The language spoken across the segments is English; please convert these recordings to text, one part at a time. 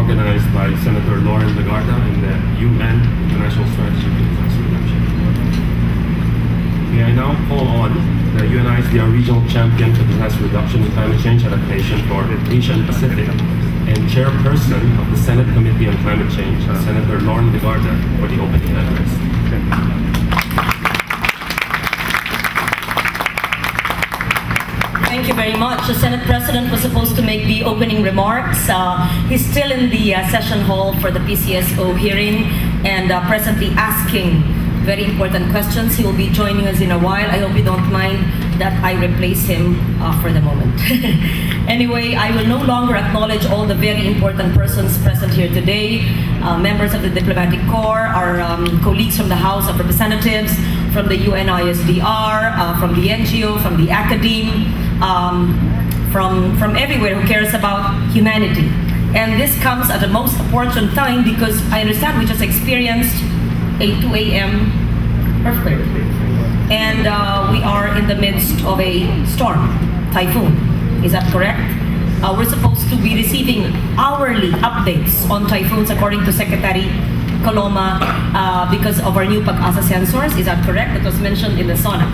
organized by Senator Loren Legarda in the UN International Strategy for Disaster Reduction. May I now call on the UNISDR Regional Champion for Disaster Reduction and Climate Change Adaptation for Asia and Pacific and Chairperson of the Senate Committee on Climate Change, Senator Loren Legarda, for the opening address. Thank you very much. The Senate President was supposed to make the opening remarks. He's still in the session hall for the PCSO hearing and presently asking very important questions. He will be joining us in a while. I hope you don't mind that I replace him for the moment. Anyway, I will no longer acknowledge all the very important persons present here today, members of the Diplomatic Corps, our colleagues from the House of Representatives, from the UNISDR, from the NGO, from the academe, from everywhere who cares about humanity. And this comes at the most opportune time because I understand we just experienced a 2 a.m. earthquake. And we are in the midst of a storm, typhoon. Is that correct? We're supposed to be receiving hourly updates on typhoons according to Secretary Coloma because of our new Pag-asa sensors. Is that correct? That was mentioned in the SONA.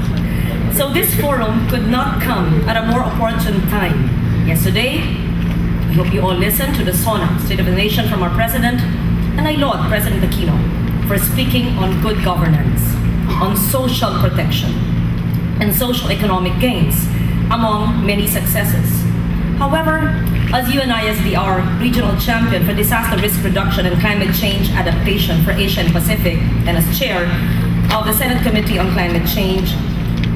So this forum could not come at a more opportune time. Yesterday, I hope you all listened to the SONA, State of the Nation from our President, and I laud President Aquino for speaking on good governance, on social protection, and social economic gains, among many successes. However, as UNISDR Regional Champion for Disaster Risk Reduction and Climate Change Adaptation for Asia and Pacific, and as Chair of the Senate Committee on Climate Change,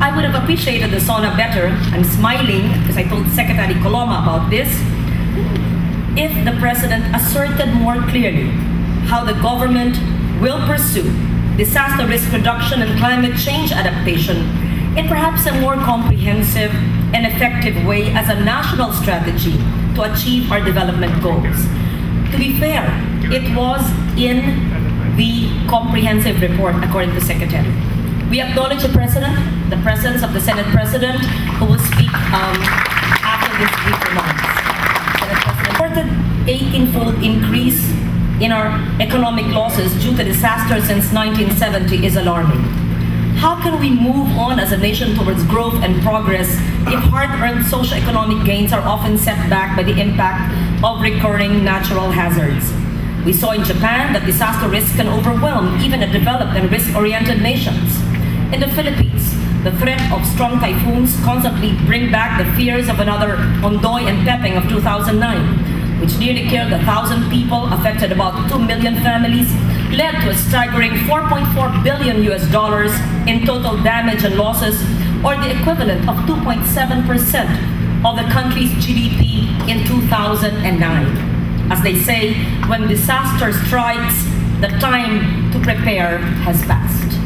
I would have appreciated the SONA better. I'm smiling because I told Secretary Coloma about this. If the President asserted more clearly how the government will pursue disaster risk reduction and climate change adaptation in perhaps a more comprehensive and effective way as a national strategy to achieve our development goals. To be fair, it was in the comprehensive report according to Secretary. We acknowledge the President, the presence of the Senate President, who will speak after this brief remarks. Senate President reported 18-fold increase in our economic losses due to disasters since 1970 is alarming. How can we move on as a nation towards growth and progress if hard-earned socio-economic gains are often set back by the impact of recurring natural hazards? We saw in Japan that disaster risk can overwhelm even the developed and risk-oriented nations. In the Philippines, the threat of strong typhoons constantly bring back the fears of another Ondoy and Pepeng of 2009, which nearly killed 1,000 people, affected about 2 million families, led to a staggering $4.4 billion in total damage and losses, or the equivalent of 2.7% of the country's GDP in 2009. As they say, when disaster strikes, the time to prepare has passed.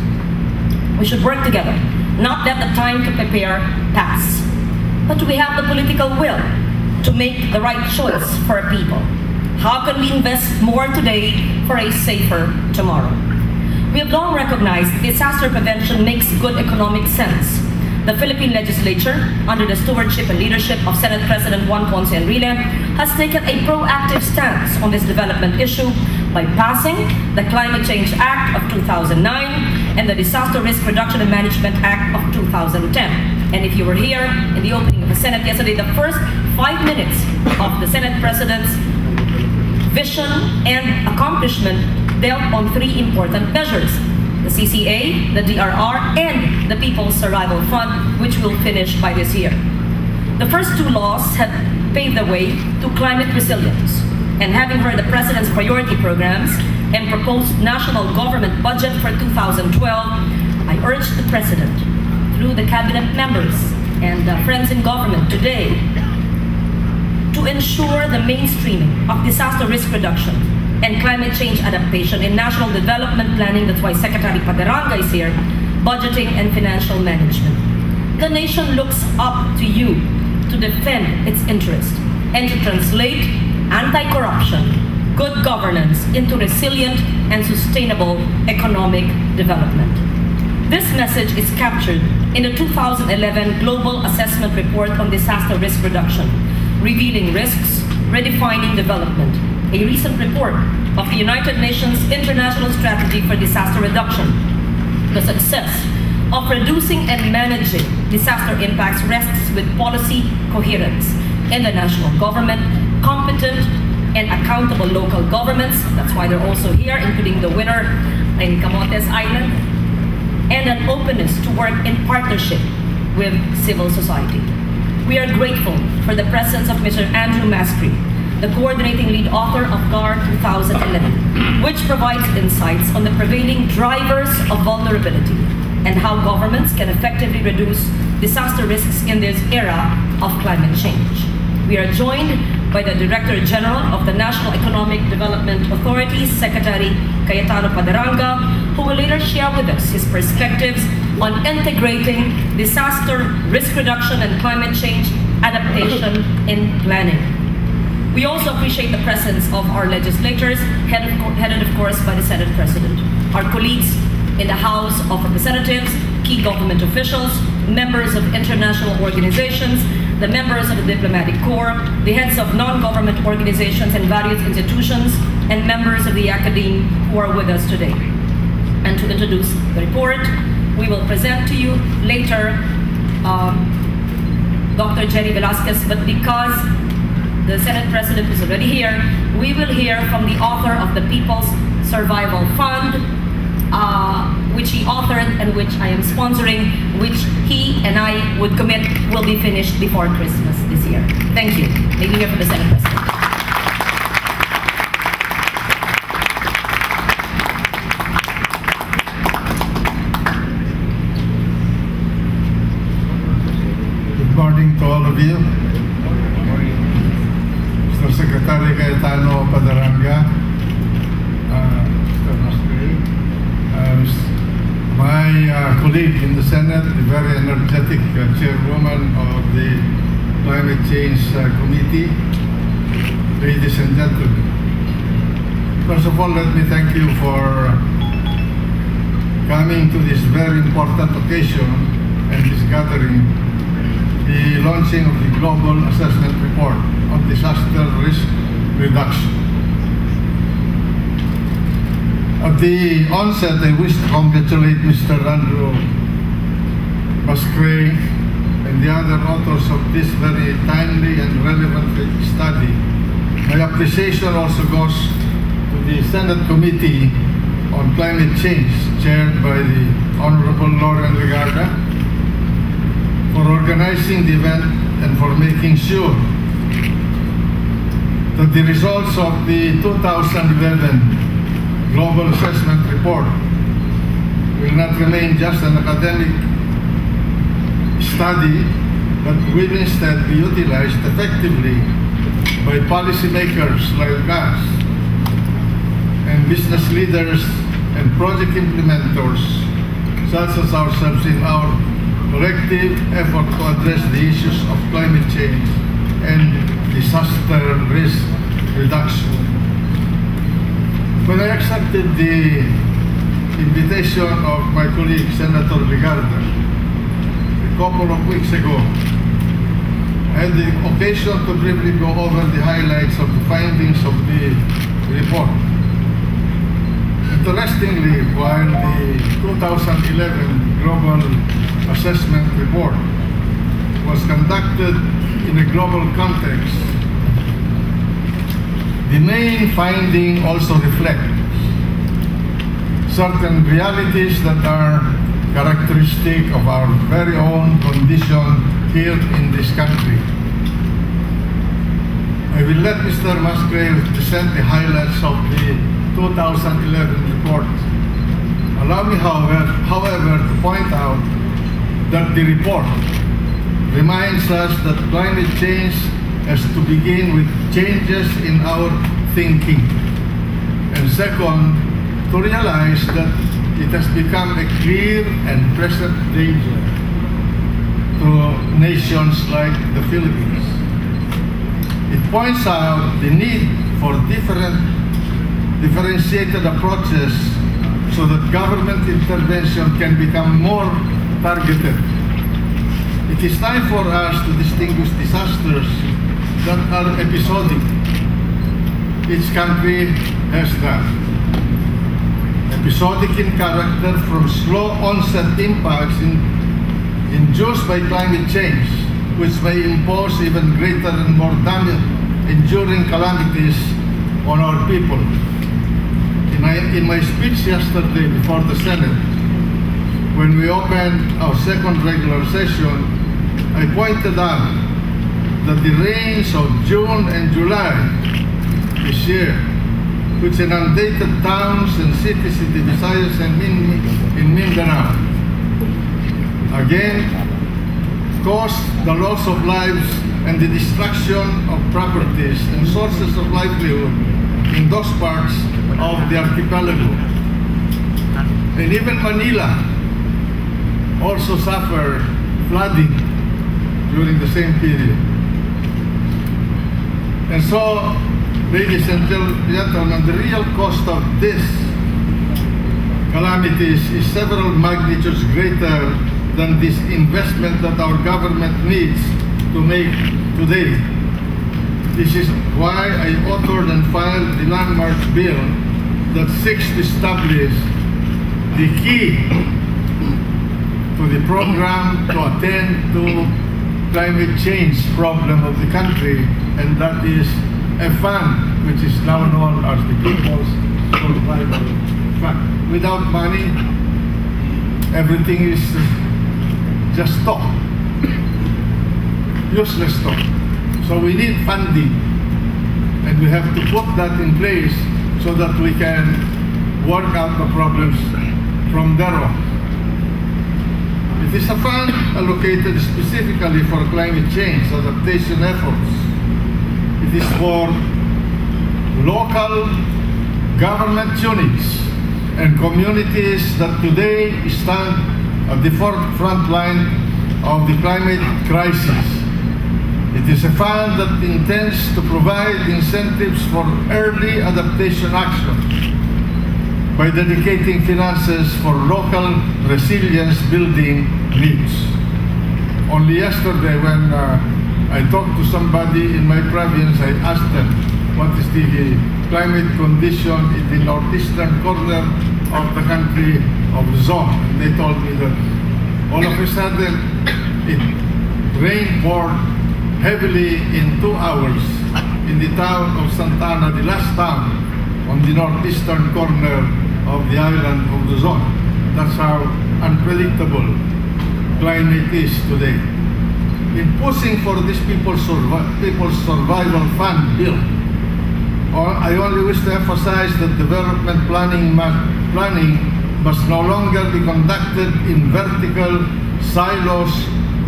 We should work together, not let the time to prepare pass. But do we have the political will to make the right choice for our people? How can we invest more today for a safer tomorrow? We have long recognized disaster prevention makes good economic sense. The Philippine legislature, under the stewardship and leadership of Senate President Juan Ponce Enrile, has taken a proactive stance on this development issue by passing the Climate Change Act of 2009 and the Disaster Risk Reduction and Management Act of 2010. And if you were here in the opening of the Senate yesterday, the first 5 minutes of the Senate President's vision and accomplishment dealt on 3 important measures: the CCA, the DRR, and the People's Survival Fund, which will finish by this year. The first 2 laws have paved the way to climate resilience. And having heard the President's priority programs and proposed national government budget for 2012, I urge the President, through the cabinet members and friends in government today, to ensure the mainstreaming of disaster risk reduction and climate change adaptation in national development planning. That's why Secretary Padilla is here, budgeting and financial management. The nation looks up to you to defend its interest and to translate anti-corruption, good governance into resilient and sustainable economic development. This message is captured in the 2011 Global Assessment Report on Disaster Risk Reduction, revealing risks, redefining development, a recent report of the United Nations International Strategy for Disaster Reduction. The success of reducing and managing disaster impacts rests with policy coherence in the national government, competent and accountable local governments, that's why they're also here, including the winner in Camotes Island, and an openness to work in partnership with civil society. We are grateful for the presence of Mr. Andrew Mascri, the coordinating lead author of GAR 2011, which provides insights on the prevailing drivers of vulnerability and how governments can effectively reduce disaster risks in this era of climate change. We are joined by the Director General of the National Economic Development Authority, Secretary Cayetano Padaranga, who will later share with us his perspectives on integrating disaster risk reduction and climate change adaptation in planning. We also appreciate the presence of our legislators, headed of course by the Senate President, our colleagues in the House of Representatives, key government officials, members of international organizations, the members of the diplomatic corps, the heads of non-government organizations and various institutions, and members of the academe who are with us today. And to introduce the report, we will present to you later Dr. Jerry Velasquez, but because the Senate President is already here, we will hear from the author of the People's Survival Fund, which he authored and which I am sponsoring, which he and I would commit will be finished before Christmas this year. Thank you. May we hear from the Senate President. Good morning to all of you. Mr. Secretary Cayetano Padaranga, Mr. Mascri, my colleague in the Senate, the very energetic chairwoman of the Climate Change Committee, ladies and gentlemen. First of all, let me thank you for coming to this very important occasion and this gathering, the launching of the Global Assessment Report on Disaster Risk Reduction. At the onset, I wish to congratulate Mr. Andrew Mascri and the other authors of this very timely and relevant study. My appreciation also goes to the Senate Committee on Climate Change, chaired by the Honorable Loren Legarda, for organizing the event and for making sure that the results of the 2011 Global Assessment Report will not remain just an academic study, but will instead be utilized effectively by policymakers like us and business leaders and project implementers such as ourselves in our collective effort to address the issues of climate change and disaster risk reduction. When I accepted the invitation of my colleague, Senator Legarda, a couple of weeks ago, I had the occasion to briefly go over the highlights of the findings of the report. Interestingly, while the 2011 Global Assessment Report was conducted in a global context, the main finding also reflects certain realities that are characteristic of our very own condition here in this country. I will let Mr. Mascri present the highlights of the 2011 report. Allow me, however, to point out that the report reminds us that climate change has to begin with changes in our thinking. And second, to realize that it has become a clear and present danger to nations like the Philippines. It points out the need for differentiated approaches so that government intervention can become more targeted. It is time for us to distinguish disasters that are episodic each country has that. Episodic in character from slow onset impacts induced by climate change, which may impose even greater and more enduring calamities on our people. In my speech yesterday before the Senate, when we opened our second regular session, I pointed out that the rains of June and July this year, which inundated towns and cities in the Visayas and in Mindanao, again caused the loss of lives and the destruction of properties and sources of livelihood in those parts of the archipelago. And even Manila also suffered flooding during the same period. And so, ladies and gentlemen, the real cost of this calamities is several magnitudes greater than this investment that our government needs to make today. This is why I authored and filed the landmark bill that seeks to establish the key to the program to attend to climate change problem of the country, and that is a fund which is now known as the People's Survival Fund. Without money, everything is just talk, useless talk. So we need funding, and we have to put that in place so that we can work out the problems from there on. It is a fund allocated specifically for climate change adaptation efforts. It is for local government units and communities that today stand at the front line of the climate crisis. It is a fund that intends to provide incentives for early adaptation action by dedicating finances for local resilience building needs. Only yesterday when I talked to somebody in my province, I asked them what is the climate condition in the northeastern corner of the country of the zone. And they told me that all of a sudden it rained poured heavily in 2 hours in the town of Santana, the last town on the northeastern corner of the island of the zone. That's how unpredictable climate is today. In pushing for this People's Survival Fund bill, I only wish to emphasize that development planning must no longer be conducted in vertical silos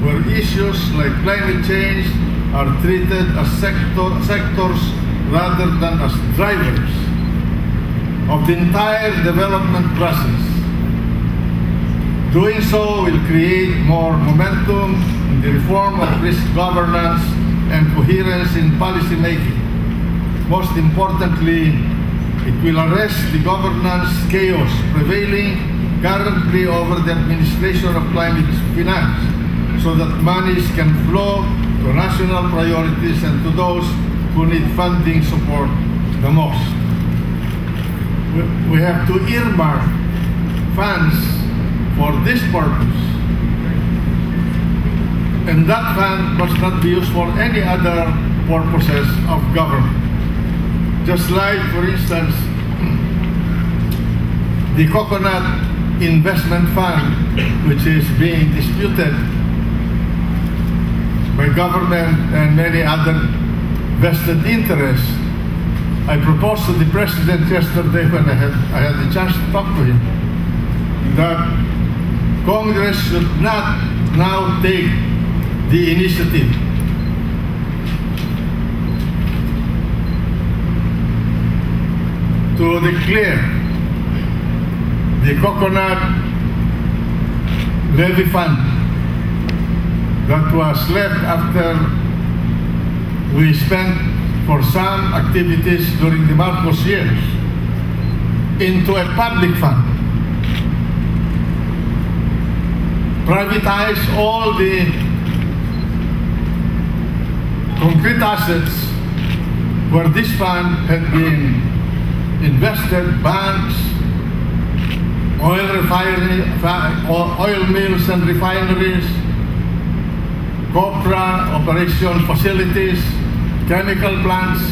where issues like climate change are treated as sectors rather than as drivers of the entire development process. Doing so will create more momentum in the reform of risk governance and coherence in policy making. Most importantly, it will arrest the governance chaos prevailing currently over the administration of climate finance, so that monies can flow to national priorities and to those who need funding support the most. We have to earmark funds for this purpose, and that fund must not be used for any other purposes of government. Just like, for instance, the Coconut Investment Fund, which is being disputed by government and many other vested interests. I proposed to the President yesterday when I had the chance to talk to him that Congress should not now take the initiative to declare the Coconut Levy Fund that was left after we spent for some activities during the Marcos years into a public fund. Privatize all the concrete assets where this fund had been invested, banks, oil mills and refineries, copra operation facilities, chemical plants,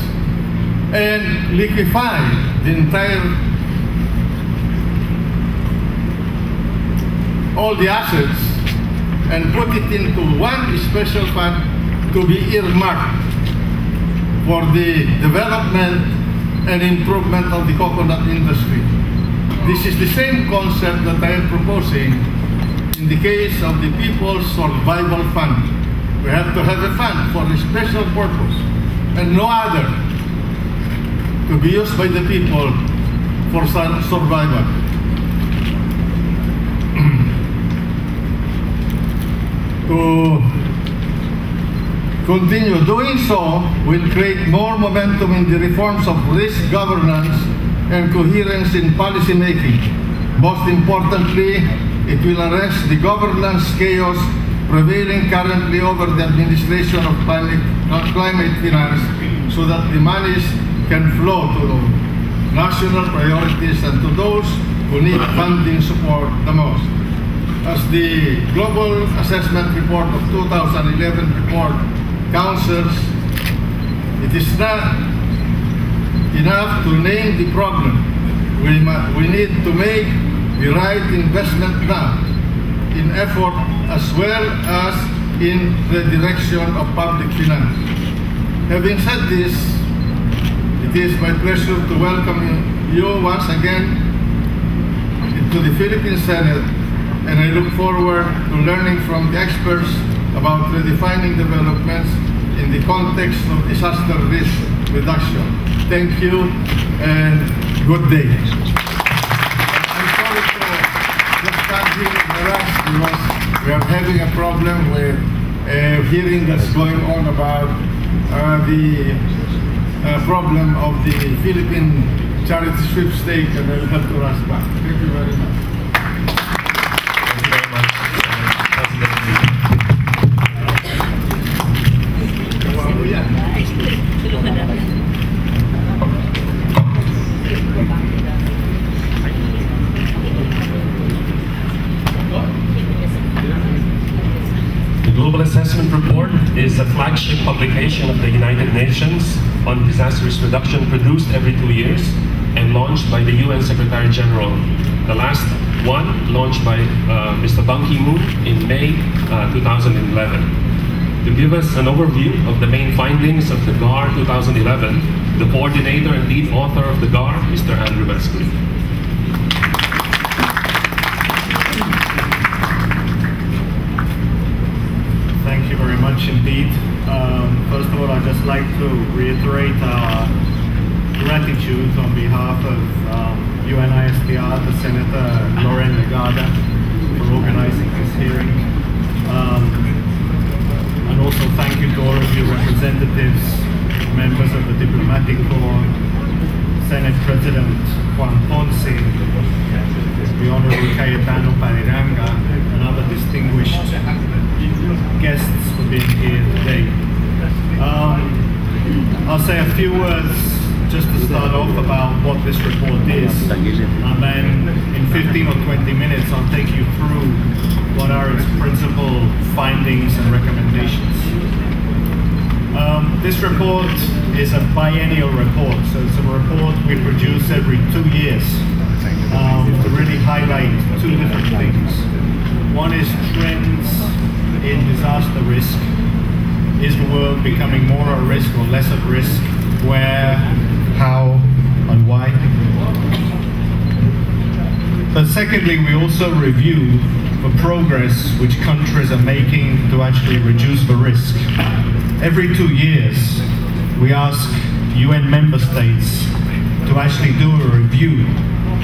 and liquefy the entire, all the assets and put it into one special fund to be earmarked for the development and improvement of the coconut industry. This is the same concept that I am proposing in the case of the People's Survival Fund. We have to have a fund for a special purpose and no other, to be used by the people for survival. To continue doing so will create more momentum in the reforms of risk governance and coherence in policy making. Most importantly, it will arrest the governance chaos prevailing currently over the administration of climate finance so that the monies can flow to national priorities and to those who need funding support the most. As the Global Assessment Report of 2011 report counsels, it is not enough to name the problem. We need to make the right investment now in effort as well as in the direction of public finance. Having said this, it is my pleasure to welcome you once again to the Philippine Senate, and I look forward to learning from the experts about redefining developments in the context of disaster risk reduction. Thank you and good day. I'm sorry to just stand here in the rush because we are having a problem with a hearing that's going on about the problem of the Philippine charity sweepstake, and I'll have to rush back. Thank you very much. The Global Assessment Report is a flagship publication of the United Nations on disaster risk reduction, produced every 2 years and launched by the UN Secretary General. The last one launched by Mr. Ban Ki-moon in May 2011. To give us an overview of the main findings of the GAR 2011, the coordinator and lead author of the GAR, Mr. Andrew Mescli. Thank you very much indeed. First of all, I'd just like to reiterate our gratitude on behalf of UNISDR, the Senator Loren Legarda, for organizing this hearing. And also thank you to all of you representatives, members of the Diplomatic Corps, Senate President Juan Ponce, the Honorable Cayetano Pariranga, and other distinguished guests for being here today. I'll say a few words just to start off about what this report is, and then in 15 or 20 minutes I'll take you through what are its principal findings and recommendations. This report is a biennial report, so it's a report we produce every 2 years to really highlight two different things. One is trends in disaster risk. Is the world becoming more at risk or less at risk? Where, how, and why? But secondly, we also review the progress which countries are making to actually reduce the risk. Every 2 years, we ask UN member states to actually do a review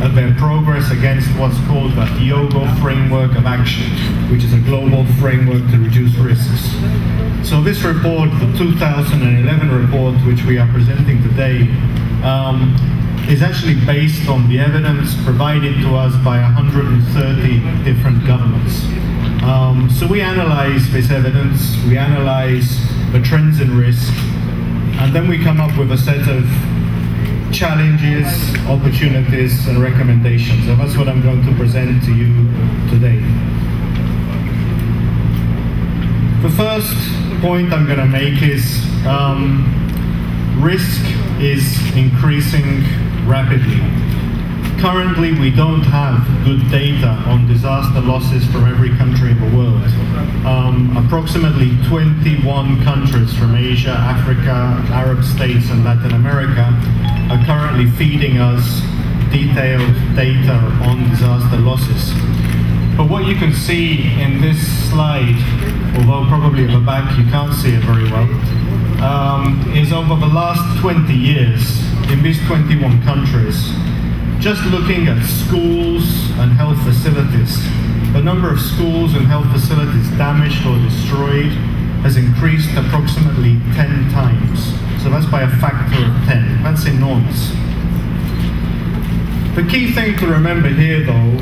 of their progress against what's called the Hyogo Framework of Action, which is a global framework to reduce risks. So this report, the 2011 report, which we are presenting today, is actually based on the evidence provided to us by 130 different governments. So we analyze this evidence, we analyze the trends in risk, And then we come up with a set of challenges, opportunities, and recommendations. And that's what I'm going to present to you today. The first point I'm going to make is risk is increasing rapidly. Currently, we don't have good data on disaster losses from every country in the world. Approximately 21 countries from Asia, Africa, Arab states, and Latin America are currently feeding us detailed data on disaster losses. But what you can see in this slide, although probably at the back you can't see it very well, is over the last 20 years, in these 21 countries, just looking at schools and health facilities, the number of schools and health facilities damaged or destroyed has increased approximately 10 times. So that's by a factor of 10. That's enormous. The key thing to remember here, though,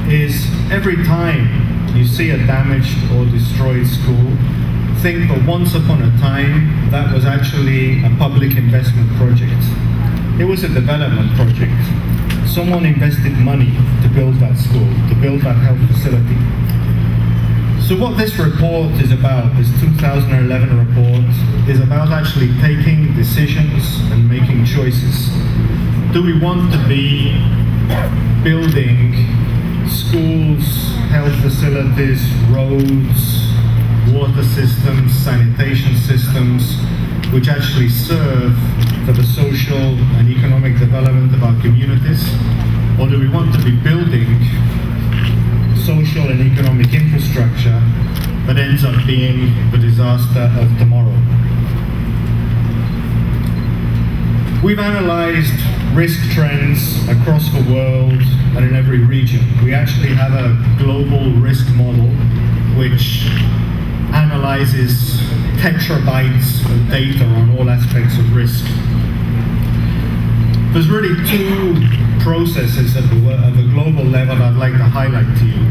is every time you see a damaged or destroyed school, think that once upon a time that was actually a public investment project. It was a development project. Someone invested money to build that school, to build that health facility. So what this report is about, this 2011 report, is about actually taking decisions and making choices. Do we want to be building schools, health facilities, roads, water systems, sanitation systems, which actually serve for the social and economic development of our communities? Or do we want to be building social and economic infrastructure that ends up being the disaster of tomorrow? We've analyzed risk trends across the world and in every region. We actually have a global risk model which analyzes terabytes of data on all aspects of risk. There's really two processes at the global level I'd like to highlight to you.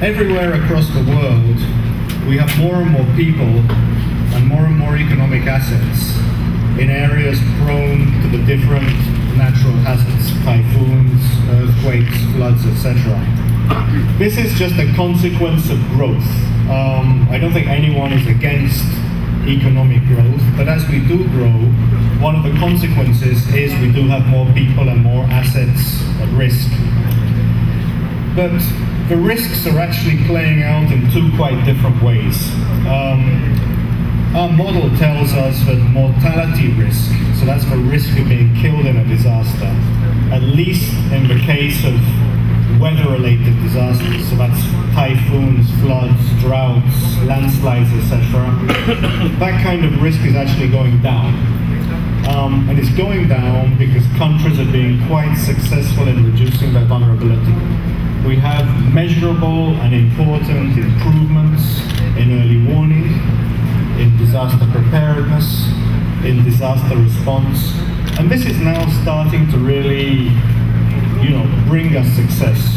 Everywhere across the world, we have more and more people and more economic assets in areas prone to the different natural hazards, typhoons, earthquakes, floods, etc. This is just a consequence of growth. I don't think anyone is against economic growth, but as we do grow, one of the consequences is we do have more people and more assets at risk. But the risks are actually playing out in two quite different ways. Our model tells us that mortality risk, so that's the risk of being killed in a disaster, at least in the case of weather-related disasters, so that's typhoons, floods, droughts, landslides, etc. That kind of risk is actually going down. And it's going down because countries are being quite successful in reducing their vulnerability. We have measurable and important improvements in early warning, in disaster preparedness, in disaster response, and this is now starting to really, bring us success.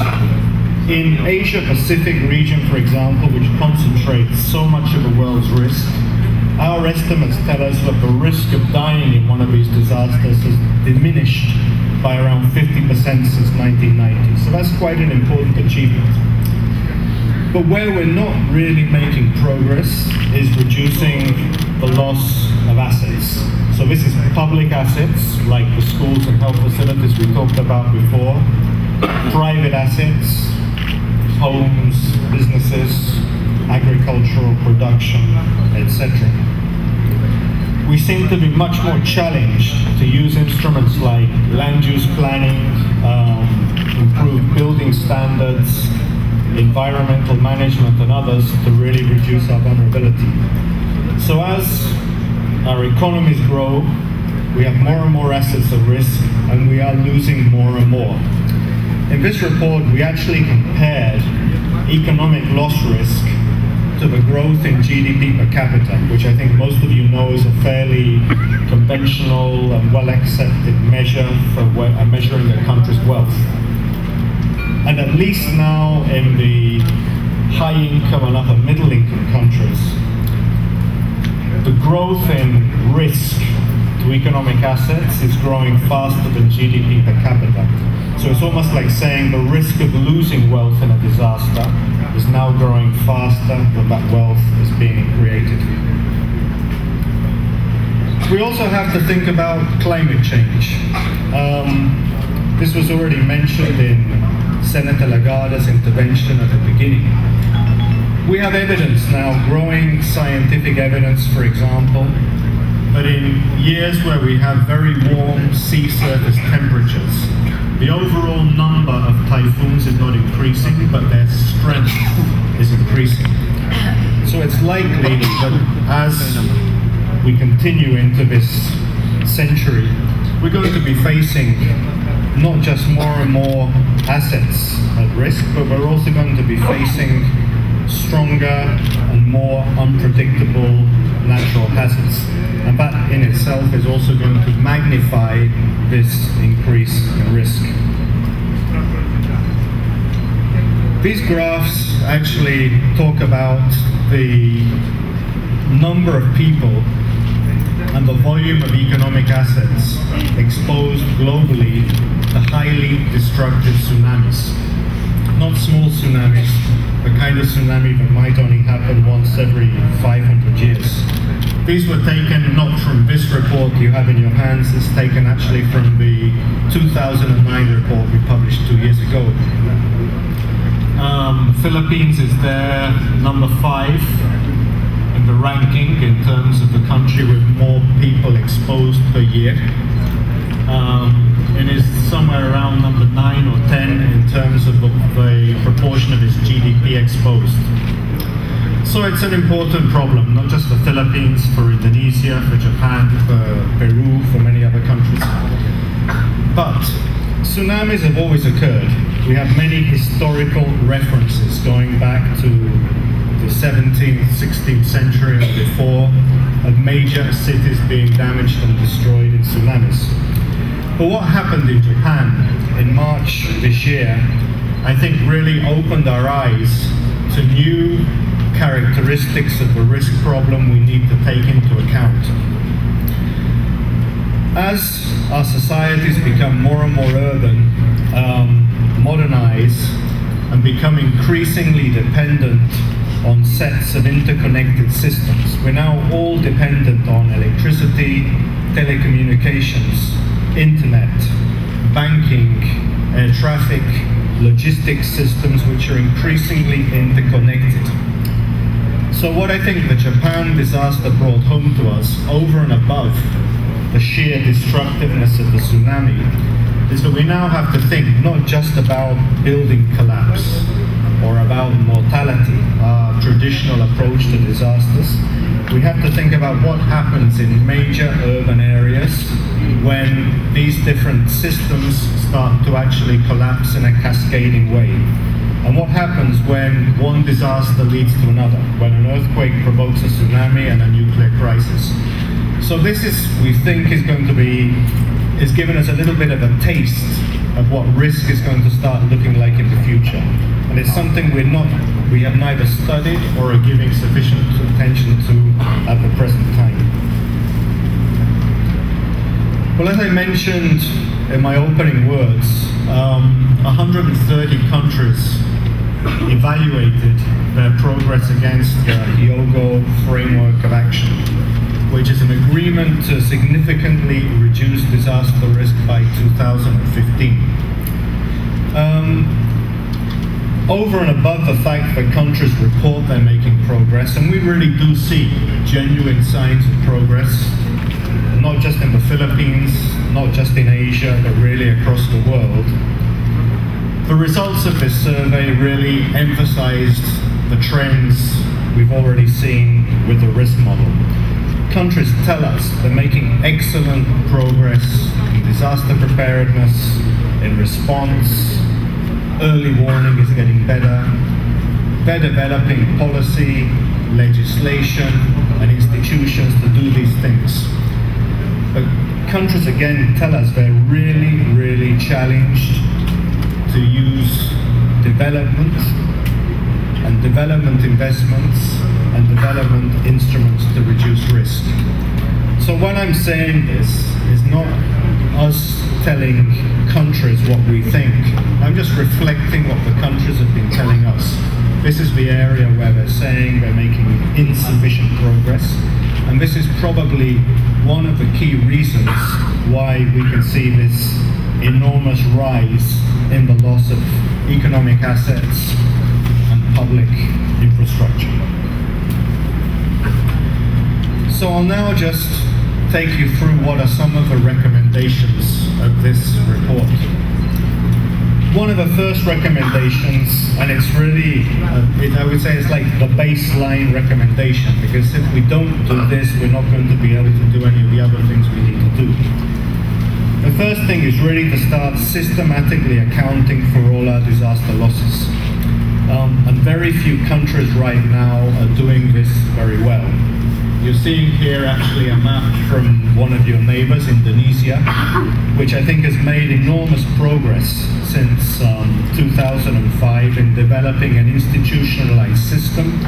In Asia-Pacific region, for example, which concentrates so much of the world's risk, our estimates tell us that the risk of dying in one of these disasters has diminished by around 50% since 1990. So that's quite an important achievement. But where we're not really making progress is reducing the loss of assets. So this is public assets, like the schools and health facilities we talked about before, private assets, homes, businesses, agricultural production, etc. We seem to be much more challenged to use instruments like land use planning, improved building standards, environmental management and others to really reduce our vulnerability. So as our economies grow, we have more and more assets at risk and we are losing more and more. In this report, we actually compared economic loss risk to the growth in GDP per capita, which I think most of you know is a fairly conventional and well-accepted measure for measuring a country's wealth. And at least now in the high-income and upper middle-income countries, the growth in risk to economic assets is growing faster than GDP per capita. So it's almost like saying the risk of losing wealth in a disaster is now growing faster than that wealth is being created. We also have to think about climate change. This was already mentioned in Senator Legarda's intervention at the beginning. We have evidence now, growing scientific evidence, for example, that in years where we have very warm sea surface temperatures, the overall number of typhoons is not increasing, but their strength is increasing. So it's likely that as we continue into this century, we're going to be facing not just more and more assets at risk, but we're also going to be facing stronger and more unpredictable natural hazards. And that in itself is also going to magnify this increase in risk. These graphs actually talk about the number of people and the volume of economic assets exposed globally to highly destructive tsunamis. Not small tsunamis, the kind of tsunami that might only happen once every 500 years. These were taken not from this report you have in your hands, it's taken actually from the 2009 report we published 2 years ago. Philippines is there, number 5 in the ranking in terms of the country with more people exposed per year. It is somewhere around number 9 or 10 in terms of the proportion of its GDP exposed. So it's an important problem, not just for Philippines, for Indonesia, for Japan, for Peru, for many other countries. But tsunamis have always occurred. We have many historical references going back to the 17th, 16th century and before, of major cities being damaged and destroyed in tsunamis. But what happened in Japan in March this year, I think really opened our eyes to new characteristics of the risk problem we need to take into account. As our societies become more and more urban, modernize, and become increasingly dependent on sets of interconnected systems, we're now all dependent on electricity, telecommunications, internet, banking, air traffic, logistics systems which are increasingly interconnected. So what I think the Japan disaster brought home to us, over and above the sheer destructiveness of the tsunami, is that we now have to think not just about building collapse or about mortality, our traditional approach to disasters. We have to think about what happens in major urban areas when these different systems start to actually collapse in a cascading way. And what happens when one disaster leads to another, when an earthquake provokes a tsunami and a nuclear crisis. So this is, we think, is given us a little bit of a taste of what risk is going to start looking like in the future. And it's something we have neither studied or are giving sufficient attention to at the present time. Well, as I mentioned in my opening words, 130 countries evaluated their progress against the Hyogo Framework of Action, which is an agreement to significantly reduce disaster risk by 2015. Over and above the fact that countries report they're making progress, and we really do see genuine signs of progress, not just in the Philippines, not just in Asia, but really across the world. The results of this survey really emphasized the trends we've already seen with the risk model. Countries tell us they're making excellent progress in disaster preparedness, in response, early warning is getting better, they're developing policy, legislation, and institutions to do these things. But countries again tell us they're really, really challenged to use development and development investments and development instruments to reduce risk. So when I'm saying this, is not us telling countries what we think. I'm just reflecting what the countries have been telling us. This is the area where they're saying they're making insufficient progress, and this is probably one of the key reasons why we can see this enormous rise in the loss of economic assets and public infrastructure. So I'll now just take you through what are some of the recommendations of this report. One of the first recommendations, and it's really, I would say it's like the baseline recommendation, because if we don't do this, we're not going to be able to do any of the other things we need to do. The first thing is really to start systematically accounting for all our disaster losses. And very few countries right now are doing this very well. You're seeing here actually a map from one of your neighbors, Indonesia, which I think has made enormous progress since 2005 in developing an institutionalized system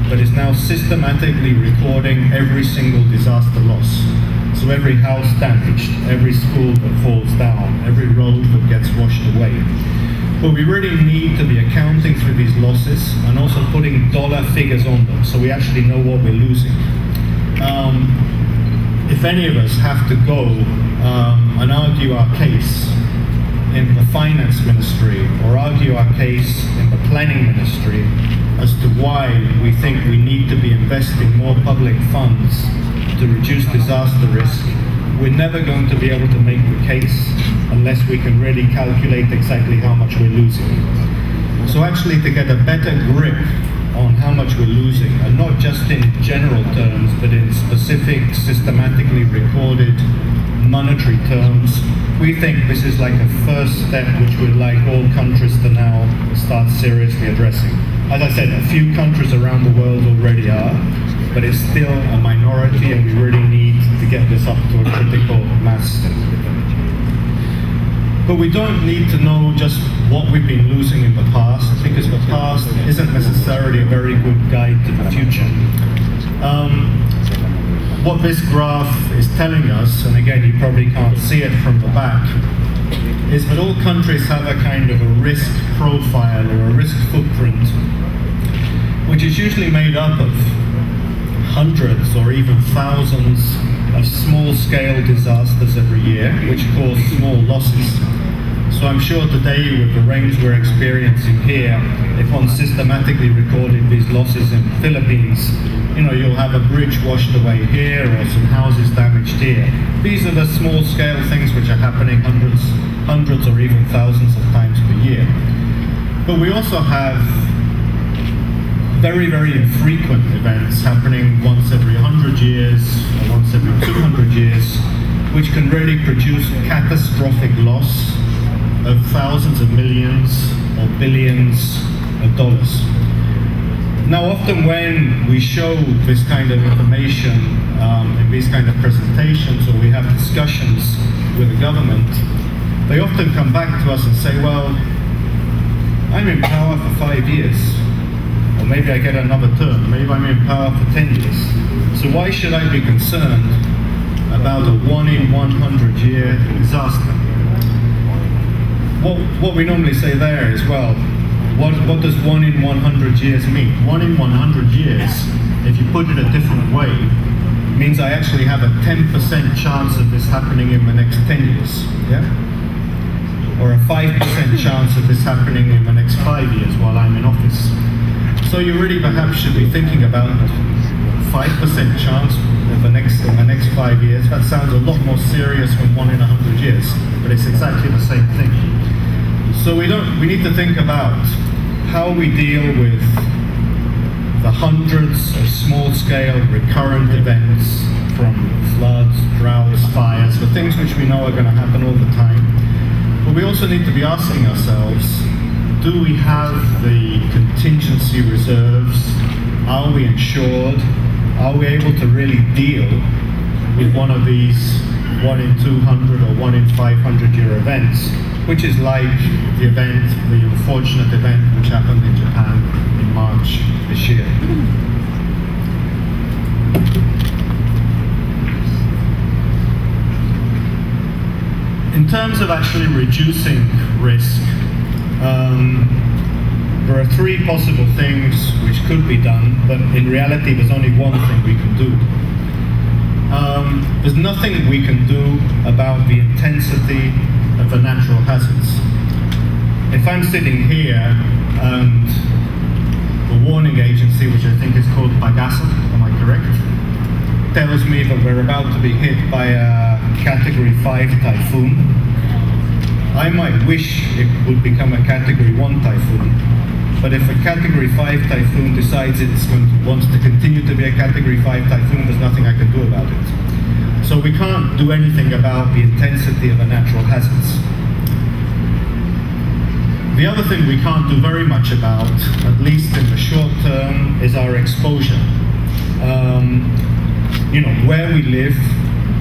that is now systematically recording every single disaster loss. So every house damaged, every school that falls down, every road that gets washed away. But we really need to be accounting for these losses and also putting dollar figures on them so we actually know what we're losing. If any of us have to go and argue our case in the finance ministry or argue our case in the planning ministry as to why we think we need to be investing more public funds to reduce disaster risk, we're never going to be able to make the case unless we can really calculate exactly how much we're losing. So actually, to get a better grip on how much we're losing, and not just in general terms, but in specific, systematically recorded monetary terms, we think this is like a first step which we'd like all countries to now start seriously addressing. As I said, a few countries around the world already are, but it's still a minority, and we really need to get this up to a critical mass. But we don't need to know just what we've been losing in the past, because the past isn't necessarily a very good guide to the future. What this graph is telling us, and again you probably can't see it from the back, is that all countries have a kind of a risk profile or a risk footprint, which is usually made up of hundreds or even thousands of small-scale disasters every year, which cause small losses. So I'm sure today, with the rains we're experiencing here, if one systematically recorded these losses in the Philippines, you know, you'll have a bridge washed away here or some houses damaged here. These are the small-scale things which are happening hundreds or even thousands of times per year. But we also have very, very infrequent events happening once every 100 years or once every 200 years, which can really produce catastrophic loss of thousands of millions or billions of dollars. Now, often when we show this kind of information in these kind of presentations, or we have discussions with the government, they often come back to us and say, well, I'm in power for 5 years. Or maybe I get another term, maybe I'm in power for 10 years. So why should I be concerned about a 1 in 100 year disaster? What we normally say there is, well, what does 1 in 100 years mean? 1 in 100 years, if you put it a different way, means I actually have a 10% chance of this happening in the next 10 years, yeah? Or a 5% chance of this happening in the next 5 years while I'm in office. So you really perhaps should be thinking about 5% chance in the next 5 years. That sounds a lot more serious than 1 in 100 years, but it's exactly the same thing. So we need to think about how we deal with the hundreds of small-scale recurrent events, from floods, droughts, fires, the things which we know are going to happen all the time. But we also need to be asking ourselves, do we have the contingency reserves? Are we insured? Are we able to really deal with one of these 1 in 200 or 1 in 500 year events, which is like the unfortunate event which happened in Japan in March this year? In terms of actually reducing risk, there are three possible things which could be done, but in reality there's only one thing we can do. There's nothing we can do about the intensity of the natural hazards. If I'm sitting here and the warning agency, which I think is called Padilla, am I correct, tells me that we're about to be hit by a Category 5 typhoon, I might wish it would become a Category 1 typhoon. But if a Category 5 typhoon decides wants to continue to be a Category 5 typhoon, there's nothing I can do about it. So we can't do anything about the intensity of the natural hazards. The other thing we can't do very much about, at least in the short term, is our exposure. Where we live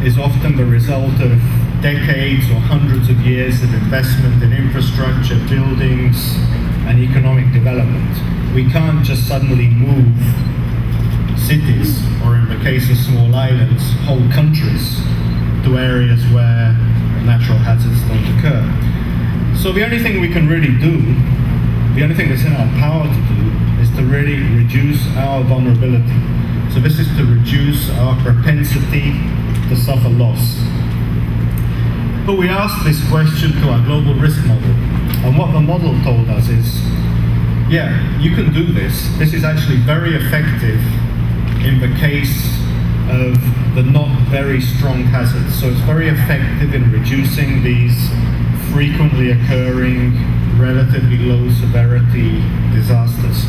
is often the result of decades or hundreds of years of investment in infrastructure, buildings, and economic development. We can't just suddenly move cities, or in the case of small islands, whole countries, to areas where natural hazards don't occur. So the only thing we can really do, the only thing that's in our power to do, is to really reduce our vulnerability. So this is to reduce our propensity to suffer loss. But we asked this question to our global risk model, and what the model told us is, yeah, you can do this. This is actually very effective in the case of the not very strong hazards. So it's very effective in reducing these frequently occurring, relatively low severity disasters.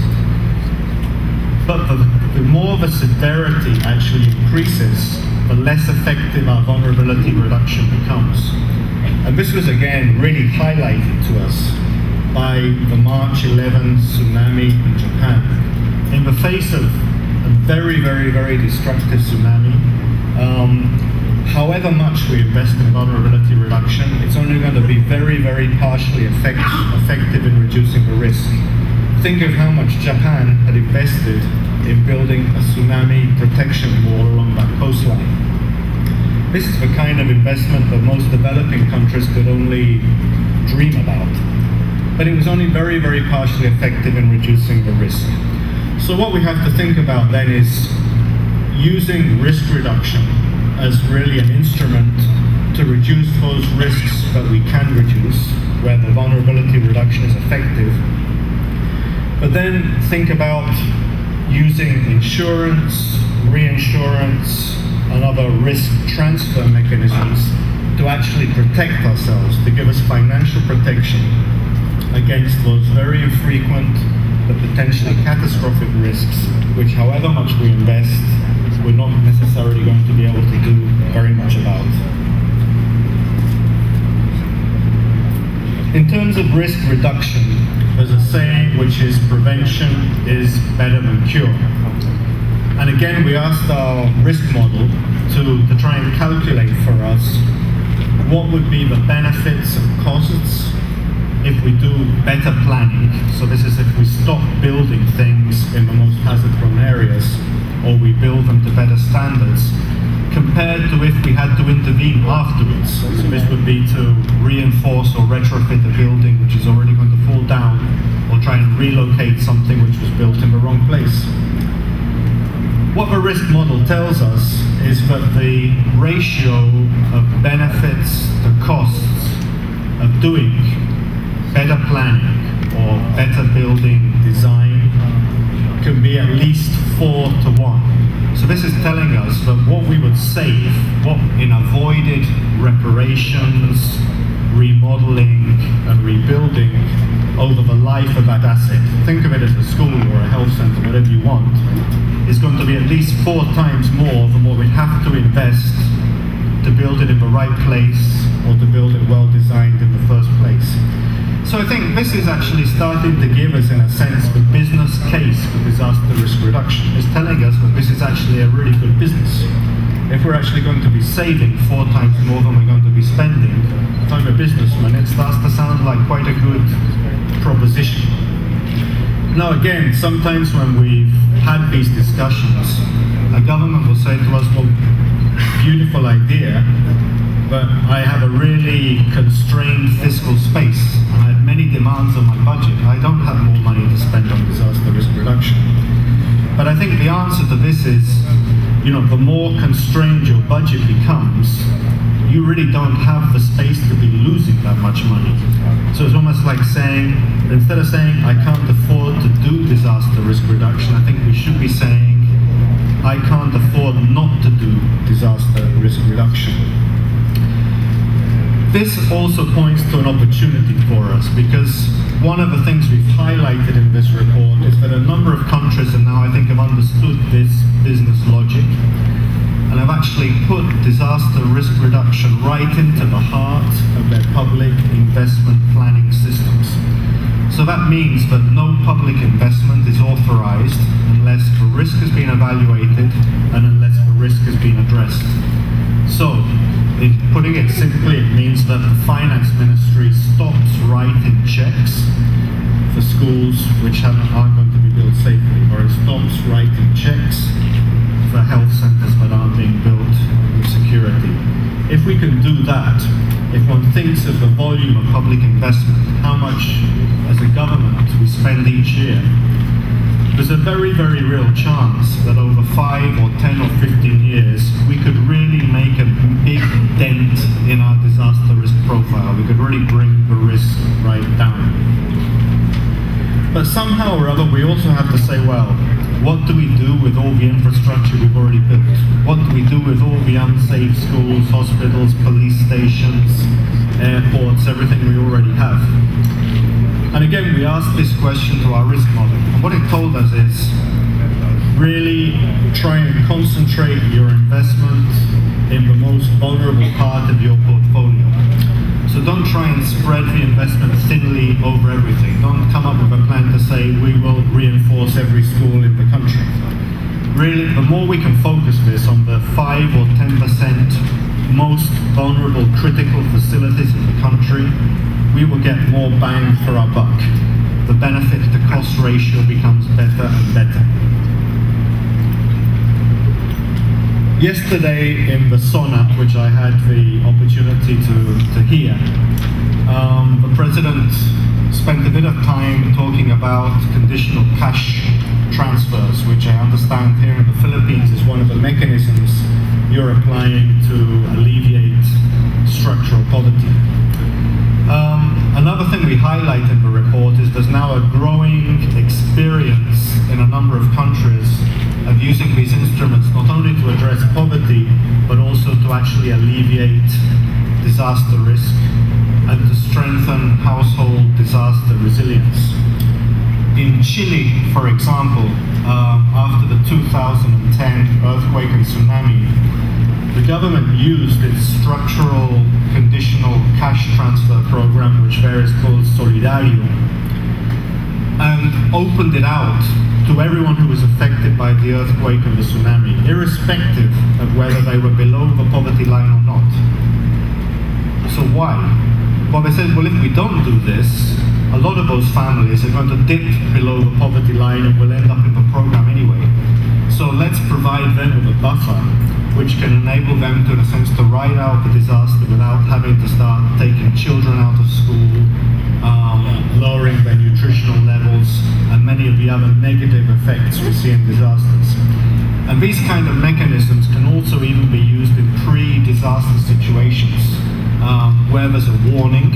But the more the severity actually increases, the less effective our vulnerability reduction becomes. And this was again really highlighted to us by the March 11 tsunami in Japan. In the face of a very, very, very destructive tsunami, however much we invest in vulnerability reduction, it's only going to be very, very partially effective in reducing the risk. Think of how much Japan had invested in building a tsunami protection wall along that coastline. This is the kind of investment that most developing countries could only dream about. But it was only very, very partially effective in reducing the risk. So what we have to think about then is using risk reduction as really an instrument to reduce those risks that we can reduce, where the vulnerability reduction is effective. But then think about using insurance, reinsurance, and other risk transfer mechanisms to actually protect ourselves, to give us financial protection against those very infrequent but potentially catastrophic risks, which however much we invest, we're not necessarily going to be able to do very much about. In terms of risk reduction, there's a saying which is prevention is better than cure. And again, we asked our risk model to try and calculate for us what would be the benefits and costs if we do better planning. So this is if we stop building things in the most hazard-prone areas, or we build them to better standards, compared to if we had to intervene afterwards. So this would be to reinforce or retrofit a building which is already going to fall down, or try and relocate something which was built in the wrong place. What the risk model tells us is that the ratio of benefits to costs of doing better planning or better building design can be at least 4 to 1. So this is telling us that what we would save, what in avoided reparations, remodeling and rebuilding over the life of that asset, think of it as a school or a health center, whatever you want, is going to be at least 4 times more than what we have to invest to build it in the right place or to build it well designed in the first place. So I think this is actually starting to give us, in a sense, the business case for disaster risk reduction. It's telling us that this is actually a really good business. If we're actually going to be saving 4 times more than we're going to be spending, if I'm a businessman, it starts to sound like quite a good proposition. Now again, sometimes when we've had these discussions, a government will say to us, well, beautiful idea, but I have a really constrained fiscal space, and I have many demands on my budget. I don't have more money to spend on disaster risk reduction. But I think the answer to this is, you know, the more constrained your budget becomes, you really don't have the space to be losing that much money. So it's almost like saying, instead of saying, I can't afford to do disaster risk reduction, I think we should be saying, I can't afford not to do disaster risk reduction. This also points to an opportunity for us, because one of the things we've highlighted in this report is that a number of countries have now, I think, have understood this business logic and have actually put disaster risk reduction right into the heart of their public investment planning systems. So that means that no public investment is authorized unless the risk has been evaluated and unless the risk has been addressed. So, putting it simply, it means that the finance ministry stops writing checks for schools which aren't going to be built safely, or it stops writing checks for health centers that aren't being built with security. If we can do that, if one thinks of the volume of public investment, how much as a government we spend each year, there's a very, very real chance that over 5 or 10 or 15 years, we could really make a big dent in our disaster risk profile. We could really bring the risk right down. But somehow or other, we also have to say, well, what do we do with all the infrastructure we've already built? What do we do with all the unsafe schools, hospitals, police stations, airports, everything we already have? And again, we asked this question to our risk model, and what it told us is really try and concentrate your investment in the most vulnerable part of your portfolio. So don't try and spread the investment thinly over everything. Don't come up with a plan to say we will reinforce every school in the country. Really, the more we can focus this on the 5 or 10% most vulnerable critical facilities in the country, we will get more bang for our buck. The benefit to cost ratio becomes better and better. Yesterday in the SONA, which I had the opportunity to hear, the President spent a bit of time talking about conditional cash transfers, which I understand here in the Philippines is one of the mechanisms you're applying to alleviate structural poverty. Another thing we highlight in the report is there's now a growing experience in a number of countries of using these instruments not only to address poverty, but also to actually alleviate disaster risk and to strengthen household disaster resilience. In Chile, for example, after the 2010 earthquake and tsunami, the government used its structural conditional cash transfer program, which there is called Solidario, and opened it out to everyone who was affected by the earthquake and the tsunami, irrespective of whether they were below the poverty line or not. So why? Well, they said, well, if we don't do this, a lot of those families are going to dip below the poverty line and will end up in the program anyway. So let's provide them with a buffer which can enable them to, in a sense, to ride out the disaster without having to start taking children out of school, lowering their nutritional levels, and many of the other negative effects we see in disasters. And these kind of mechanisms can also even be used in pre-disaster situations, where there's a warning,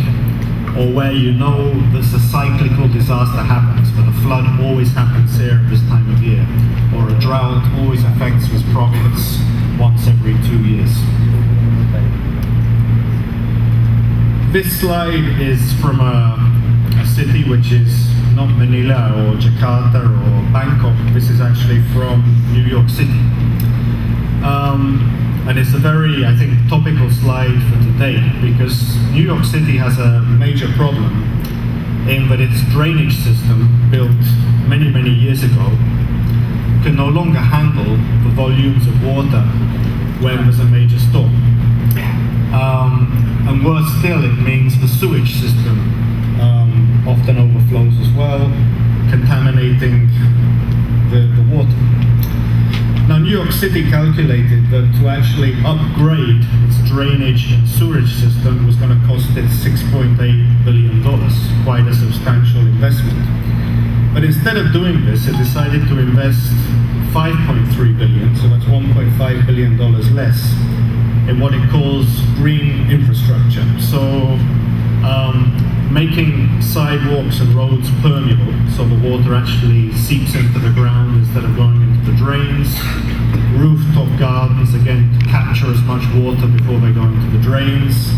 or where you know there's a cyclical disaster happens, but a flood always happens here at this time of year, or a drought always affects these province once every 2 years. This slide is from a city which is not Manila or Jakarta or Bangkok. This is actually from New York City. And it's a very, I think, topical slide for today, because New York City has a major problem in that its drainage system, built many, many years ago, can no longer handle the volumes of water when there's a major storm. And worse still, it means the sewage system often overflows as well, contaminating the water. Now, New York City calculated that to actually upgrade its drainage and sewerage system was going to cost it $6.8 billion, quite a substantial investment. But instead of doing this, it decided to invest $5.3 billion, so that's $1.5 billion less, in what it calls green infrastructure. So making sidewalks and roads permeable, so the water actually seeps into the ground instead of going into the drains. Rooftop gardens, again, to capture as much water before they go into the drains.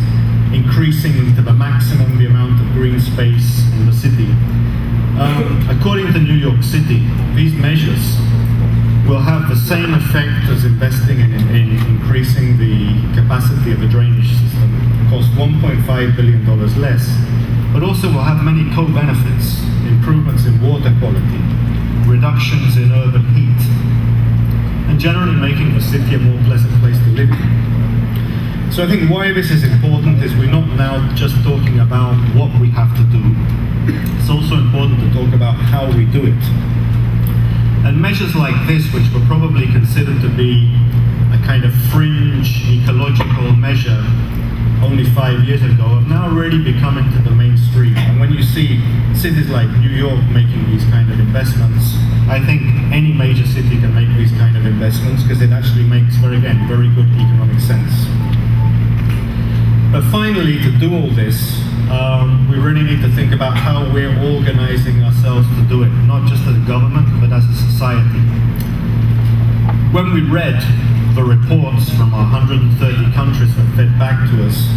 Increasing to the maximum the amount of green space in the city. According to New York City, these measures will have the same effect as investing in increasing the capacity of the drainage system. It costs $1.5 billion less, but also will have many co-benefits: improvements in water quality, reductions in urban heat, and generally making the city a more pleasant place to live in. So I think why this is important is we're not now just talking about what we have to do. It's also important to talk about how we do it. And measures like this, which were probably considered to be a kind of fringe ecological measure only 5 years ago, have now really become into the mainstream. And when you see cities like New York making these kind of investments, I think any major city can make these kind of investments because it actually makes, very good economic sense. But finally, to do all this, we really need to think about how we're organizing ourselves to do it, not just as a government, but as a society. When we read the reports from our 130 countries that fed back to us,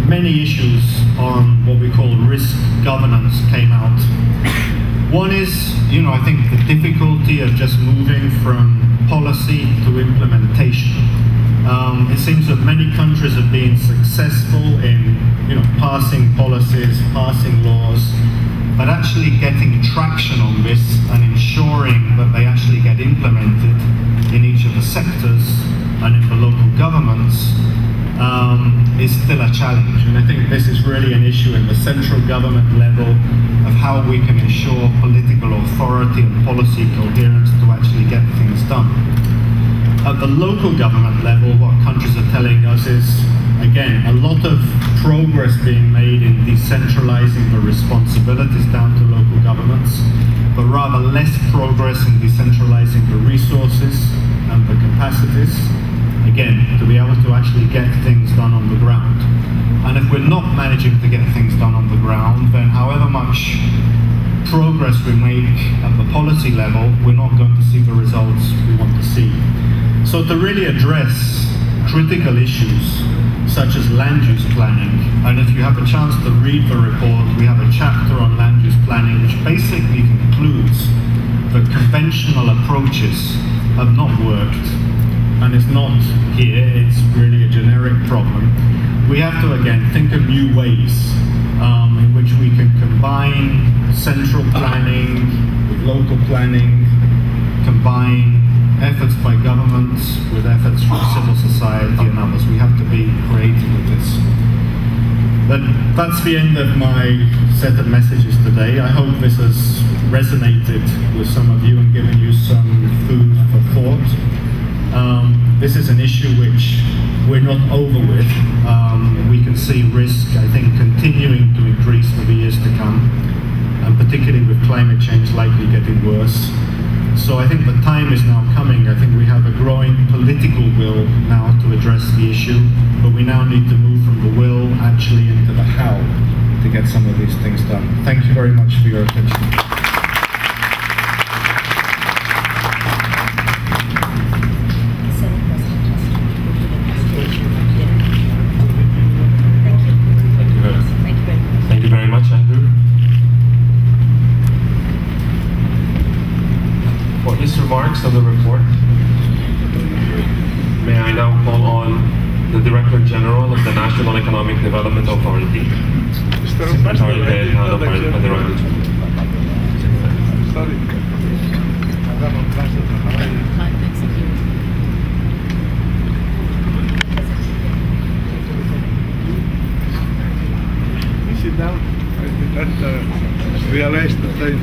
many issues on what we call risk governance came out. One is, I think the difficulty of just moving from policy to implementation. It seems that many countries have been successful in, passing policies, passing laws, but actually getting traction on this and ensuring that they actually get implemented in each of the sectors and in the local governments is still a challenge. And I think this is really an issue in the central government level of how we can ensure political authority and policy coherence to actually get things done. At the local government level, what countries are telling us is, again, a lot of progress being made in decentralizing the responsibilities down to local governments, but rather less progress in decentralizing the resources and the capacities, again, to be able to actually get things done on the ground. And if we're not managing to get things done on the ground, then however much progress we make at the policy level, we're not going to see the results we want to see. So to really address critical issues such as land use planning, and if you have a chance to read the report, we have a chapter on land use planning which basically concludes that conventional approaches have not worked. And it's not here, it's really a generic problem. We have to, again, think of new ways in which we can combine central planning with local planning, combine efforts by governments with efforts from civil society and others. We have to be creative with this. But that's the end of my set of messages today. I hope this has resonated with some of you and given you some food for thought. This is an issue which we're not over with. We can see risk, I think, continuing to increase for the years to come, and particularly with climate change likely getting worse. So I think the time is now coming. I think we have a growing political will now to address the issue, but we now need to move from the will actually into the how to get some of these things done. Thank you very much for your attention. Remarks on the report. May I now call on the Director General of the National Economic Development Authority, Secretary Legarda Padilla. Sit down. I did not realize the time.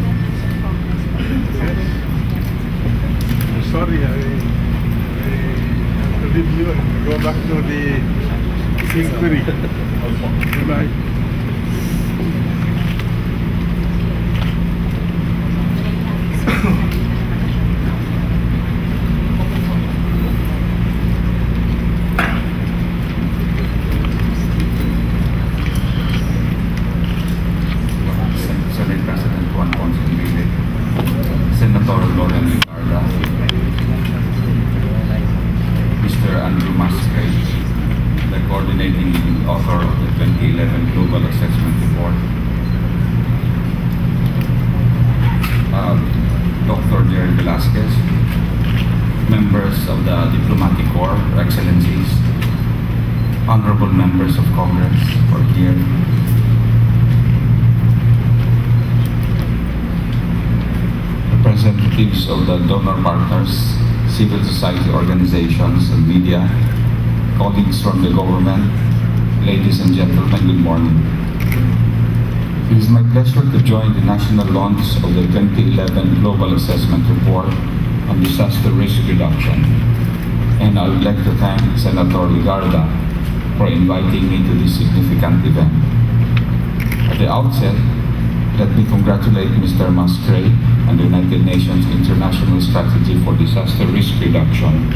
Sorry, I have to leave you and go back to the Inquiry. Bye-bye. Senate President Juan Ponce Enrile, Senator Loren Legarda, Mr. Andrew Musgrave, the coordinating author of the 2011 Global Assessment Report, Dr. Jerry Velasquez, members of the Diplomatic Corps, Excellencies, honorable members of Congress who are here, representatives of the donor partners, civil society organizations, and media, colleagues from the government, ladies and gentlemen, good morning. It is my pleasure to join the national launch of the 2011 Global Assessment Report on Disaster Risk Reduction. And I would like to thank Senator Legarda for inviting me to this significant event. At the outset, let me congratulate Mr. Musgrave and the United Nations International Strategy for Disaster Risk Reduction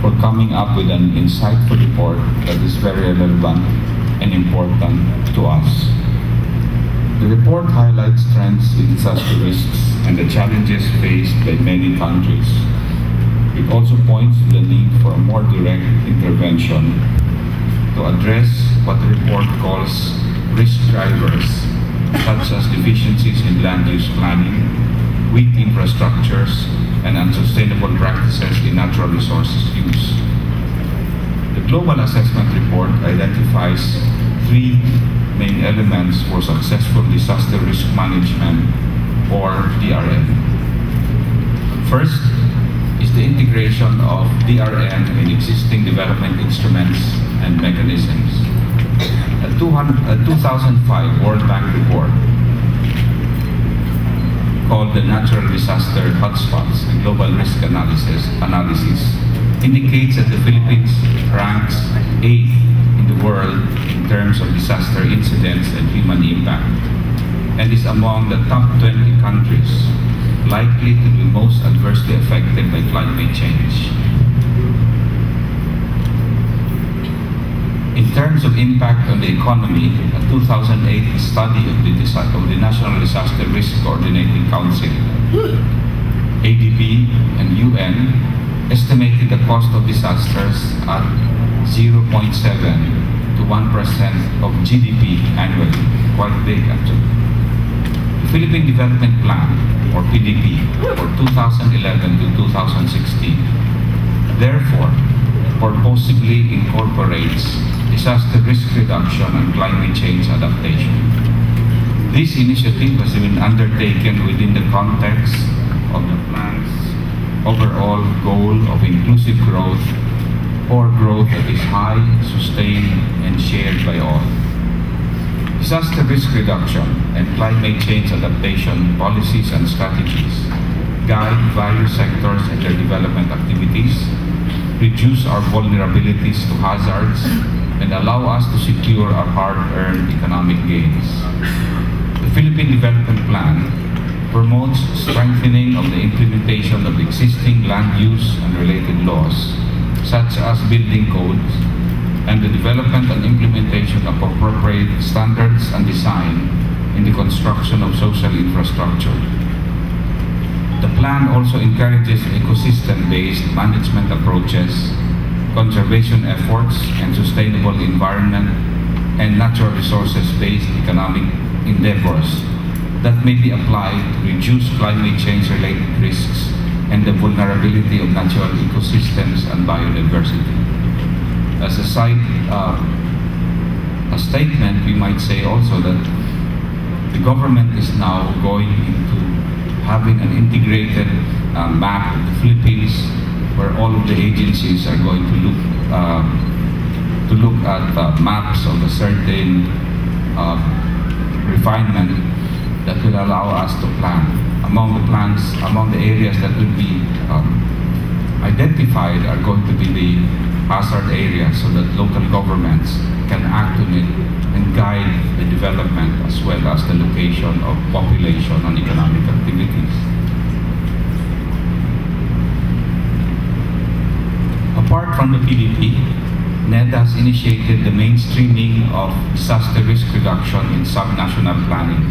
for coming up with an insightful report that is very relevant and important to us. The report highlights trends in disaster risks and the challenges faced by many countries. It also points to the need for a more direct intervention to address what the report calls risk drivers, such as deficiencies in land use planning, weak infrastructures, and unsustainable practices in natural resources use. The Global Assessment Report identifies three main elements for successful disaster risk management, or DRM. First is the integration of DRM in existing development instruments and mechanisms. A 2005 World Bank report called the Natural Disaster Hotspots and Global Risk Analysis indicates that the Philippines ranks 8th in the world in terms of disaster incidents and human impact, and is among the top 20 countries likely to be most adversely affected by climate change. In terms of impact on the economy, a 2008 study of the National Disaster Risk Coordinating Council, ADB, and UN estimated the cost of disasters at 0.7 to 1% of GDP annually, quite big actually. The Philippine Development Plan, or PDP, for 2011 to 2016, therefore, purposefully incorporates disaster risk reduction and climate change adaptation. This initiative has been undertaken within the context of the plan's overall goal of inclusive growth, or growth that is high, sustained, and shared by all. Disaster risk reduction and climate change adaptation policies and strategies guide various sectors and their development activities, reduce our vulnerabilities to hazards, and allow us to secure our hard-earned economic gains. The Philippine Development Plan promotes strengthening of the implementation of existing land use and related laws, such as building codes, and the development and implementation of appropriate standards and design in the construction of social infrastructure. The plan also encourages ecosystem-based management approaches, conservation efforts, and sustainable environment and natural resources-based economic endeavors that may be applied to reduce climate change-related risks and the vulnerability of natural ecosystems and biodiversity. As a statement, we might say also that the government is now going into having an integrated map of the Philippines, where all of the agencies are going to look at maps of a certain refinement that will allow us to plan. Among the areas that will be identified are going to be the hazard areas so that local governments can act on it and guide the development as well as the location of population and economic activities. Apart from the PDP, NED has initiated the mainstreaming of disaster risk reduction in subnational planning.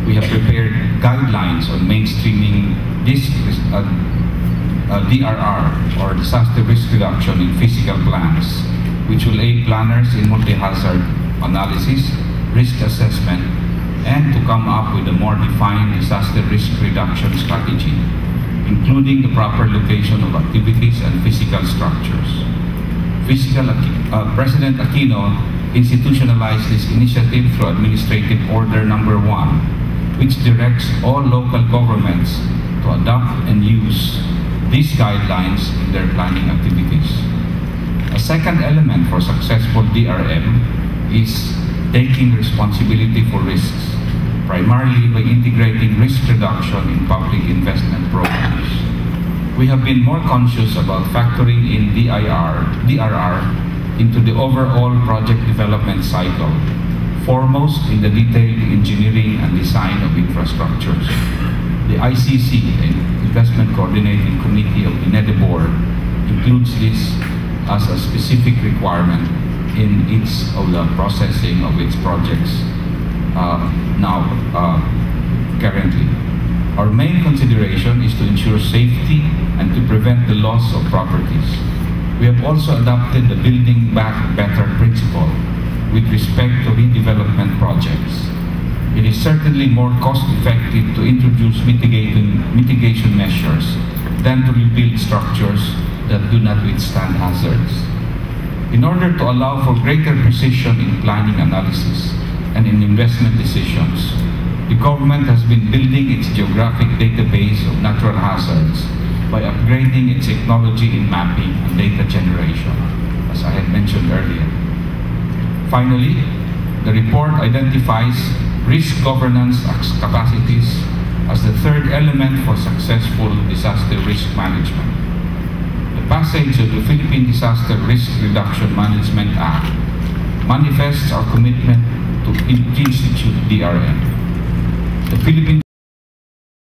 We have prepared guidelines on mainstreaming this DRR, or disaster risk reduction in physical plans, which will aid planners in multi-hazard analysis, risk assessment, and to come up with a more defined disaster risk reduction strategy, including the proper location of activities and physical structures. President Aquino institutionalized this initiative through Administrative Order Number 1, which directs all local governments to adopt and use these guidelines in their planning activities. A second element for successful DRM is taking responsibility for risks, primarily by integrating risk reduction in public investment programs. We have been more conscious about factoring in DRR into the overall project development cycle, foremost in the detailed engineering and design of infrastructures. The ICC, Investment Coordinating Committee of the NED Board, includes this as a specific requirement in each of the processing of its projects currently. Our main consideration is to ensure safety and to prevent the loss of properties. We have also adopted the Building Back Better principle with respect to redevelopment projects. It is certainly more cost-effective to introduce mitigation measures than to rebuild structures that do not withstand hazards. In order to allow for greater precision in planning analysis and in investment decisions, the government has been building its geographic database of natural hazards by upgrading its technology in mapping and data generation, as I had mentioned earlier. Finally, the report identifies risk governance capacities as the third element for successful disaster risk management. The passage of the Philippine Disaster Risk Reduction Management Act manifests our commitment to institute DRM. The Philippine